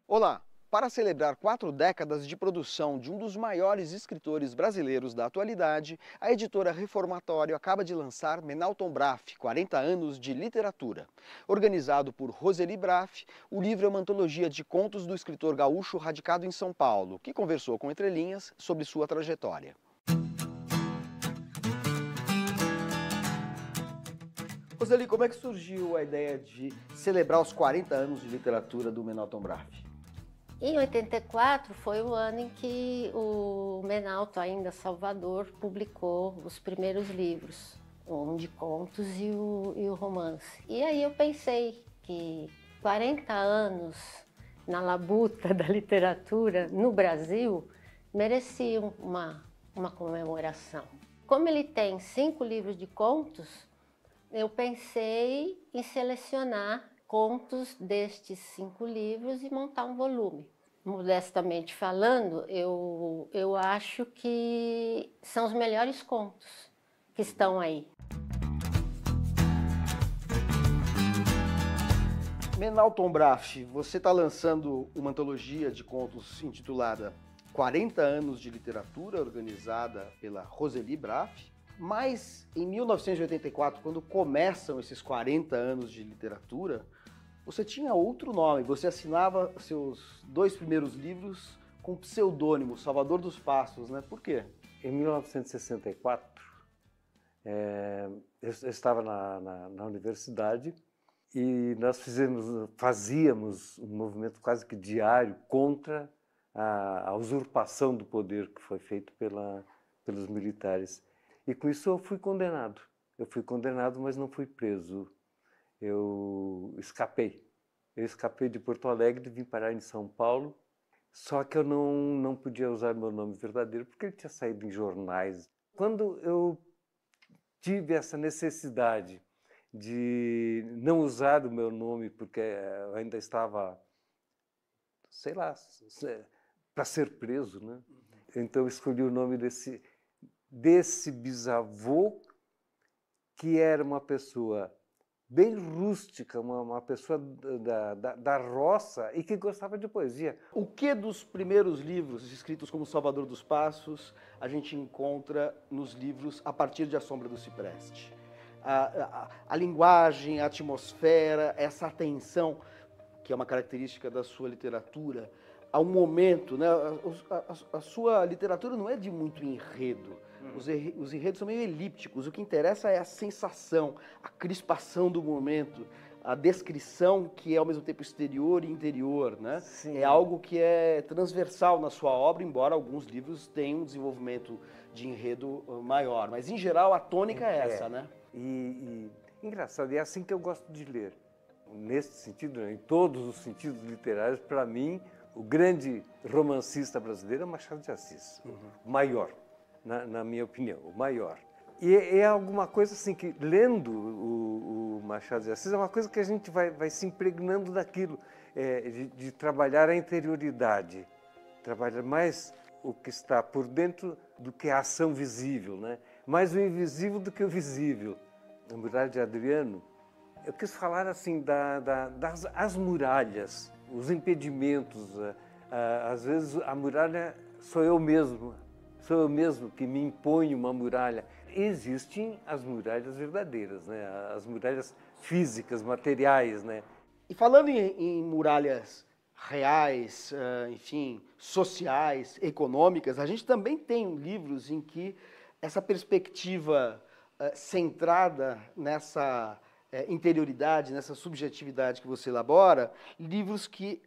Olá! Para celebrar 4 décadas de produção de um dos maiores escritores brasileiros da atualidade, a editora Reformatório acaba de lançar Menalton Braff, 40 anos de literatura. Organizado por Roseli Braff, o livro é uma antologia de contos do escritor gaúcho radicado em São Paulo, que conversou com Entrelinhas sobre sua trajetória. Roseli, como é que surgiu a ideia de celebrar os 40 anos de literatura do Menalton Braff? Em 84 foi o ano em que o Menalto, ainda Salvador, publicou os primeiros livros, um de contos e o romance. E aí eu pensei que 40 anos na labuta da literatura no Brasil mereciam uma comemoração. Como ele tem 5 livros de contos, eu pensei em selecionar contos destes 5 livros e montar um volume. Modestamente falando, eu acho que são os melhores contos que estão aí. Menalton Braff, você está lançando uma antologia de contos intitulada 40 anos de literatura, organizada pela Roseli Braff. Mas em 1984, quando começam esses 40 anos de literatura, você tinha outro nome, você assinava seus 2 primeiros livros com pseudônimo, Salvador dos Passos, né? Por quê? Em 1964, eu estava na universidade e nós fazíamos um movimento quase que diário contra a usurpação do poder que foi feito pelos militares. E com isso eu fui condenado. Eu fui condenado, mas não fui preso. Eu escapei. Eu escapei de Porto Alegre e vim parar em São Paulo. Só que eu não podia usar meu nome verdadeiro, porque ele tinha saído em jornais. Quando eu tive essa necessidade de não usar o meu nome, porque eu ainda estava, sei lá, para ser preso, né? Então eu escolhi o nome desse bisavô, que era uma pessoa bem rústica, uma pessoa da roça e que gostava de poesia. O que dos primeiros livros, escritos como Salvador dos Passos, a gente encontra nos livros A Partir de A Sombra do Cipreste? A linguagem, a atmosfera, essa atenção, que é uma característica da sua literatura, a um momento, né? A sua literatura não é de muito enredo. Os enredos são meio elípticos. O que interessa é a sensação, a crispação do momento, a descrição que é ao mesmo tempo exterior e interior, né? Sim. É algo que é transversal na sua obra, embora alguns livros tenham um desenvolvimento de enredo maior. Mas, em geral, a tônica é essa, né? Engraçado, é assim que eu gosto de ler. Nesse sentido, em todos os sentidos literários, para mim, o grande romancista brasileiro é Machado de Assis, o maior, na minha opinião, o maior. E é alguma coisa assim que, lendo o Machado de Assis, é uma coisa que a gente vai se impregnando daquilo, de trabalhar a interioridade, trabalhar mais o que está por dentro do que a ação visível, né? Mais o invisível do que o visível. Na Muralha de Adriano, eu quis falar assim das muralhas, os impedimentos. Às vezes a muralha sou eu mesmo que me imponho uma muralha. Existem as muralhas verdadeiras, né? As muralhas físicas, materiais, né? E falando em muralhas reais, enfim, sociais, econômicas, a gente também tem livros em que essa perspectiva centrada nessa interioridade, nessa subjetividade que você elabora, livros que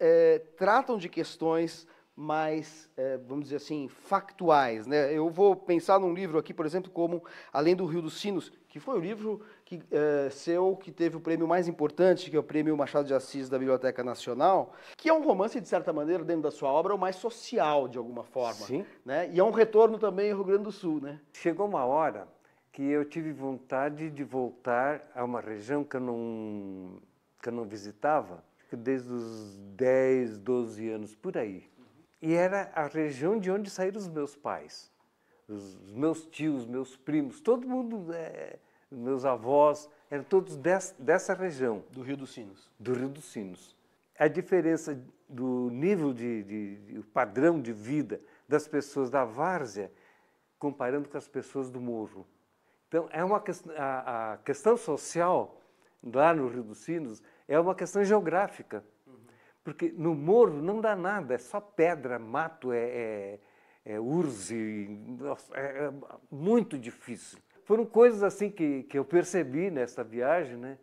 tratam de questões mais, vamos dizer assim, factuais, né? Eu vou pensar num livro aqui, por exemplo, como Além do Rio dos Sinos, que foi o livro que teve o prêmio mais importante, que é o Prêmio Machado de Assis da Biblioteca Nacional, que é um romance, de certa maneira, dentro da sua obra, o mais social, de alguma forma. Sim. Né? E é um retorno também ao Rio Grande do Sul, né? Chegou uma hora que eu tive vontade de voltar a uma região que eu não visitava desde os 10, 12 anos, por aí. E era a região de onde saíram os meus pais, os meus tios, meus primos, todo mundo, meus avós, eram todos dessa região. Do Rio dos Sinos. Do Rio dos Sinos. a diferença do nível o padrão de vida das pessoas da várzea comparando com as pessoas do morro. Então, a questão social lá no Rio dos Sinos é uma questão geográfica, porque no morro não dá nada, é só pedra, mato, urze, é muito difícil. Foram coisas assim que eu percebi nessa viagem, né?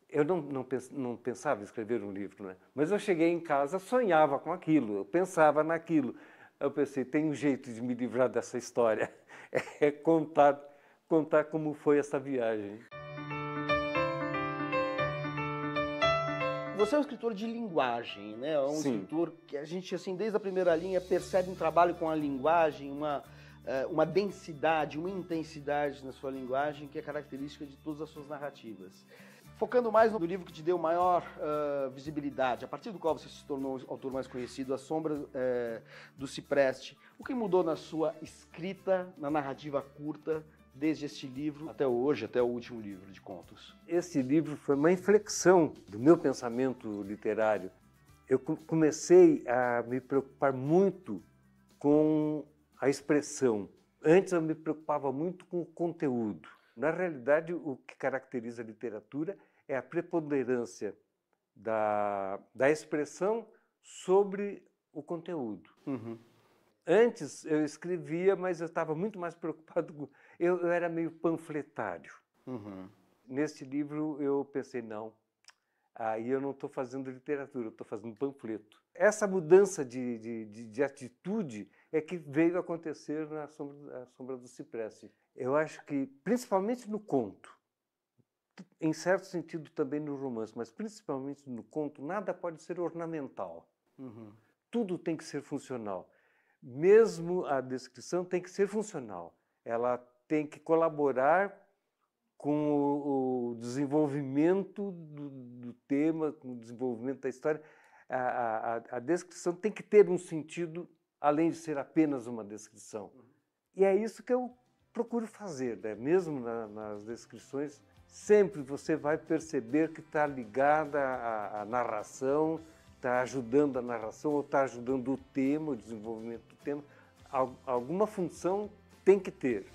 Eu não pensava em escrever um livro, né? Mas eu cheguei em casa, sonhava com aquilo, eu pensava naquilo. Eu pensei, tem um jeito de me livrar dessa história, é contar como foi essa viagem. Você é um escritor de linguagem, né? É um Sim. escritor que a gente, assim, desde a primeira linha, percebe um trabalho com a linguagem, uma densidade, uma intensidade na sua linguagem que é característica de todas as suas narrativas. Focando mais no livro que te deu maior visibilidade, a partir do qual você se tornou o autor mais conhecido, A Sombra do Cipreste, o que mudou na sua escrita, na narrativa curta, desde este livro até hoje, até o último livro de contos? Esse livro foi uma inflexão do meu pensamento literário. Eu comecei a me preocupar muito com a expressão. Antes eu me preocupava muito com o conteúdo. Na realidade, o que caracteriza a literatura é a preponderância da expressão sobre o conteúdo. Uhum. Antes eu escrevia, mas eu estava muito mais preocupado com... Eu era meio panfletário. Uhum. Neste livro eu pensei, não, aí eu não estou fazendo literatura, eu estou fazendo panfleto. Essa mudança de atitude é que veio acontecer na Sombra do Cipreste. Eu acho que, principalmente no conto, em certo sentido também no romance, mas principalmente no conto, nada pode ser ornamental. Uhum. Tudo tem que ser funcional. Mesmo a descrição tem que ser funcional. Ela tem que colaborar com o desenvolvimento do tema, com o desenvolvimento da história. A descrição tem que ter um sentido, além de ser apenas uma descrição. E é isso que eu procuro fazer, né? Mesmo nas descrições, sempre você vai perceber que está ligada à narração, está ajudando a narração ou está ajudando o tema, o desenvolvimento do tema. Alguma função tem que ter.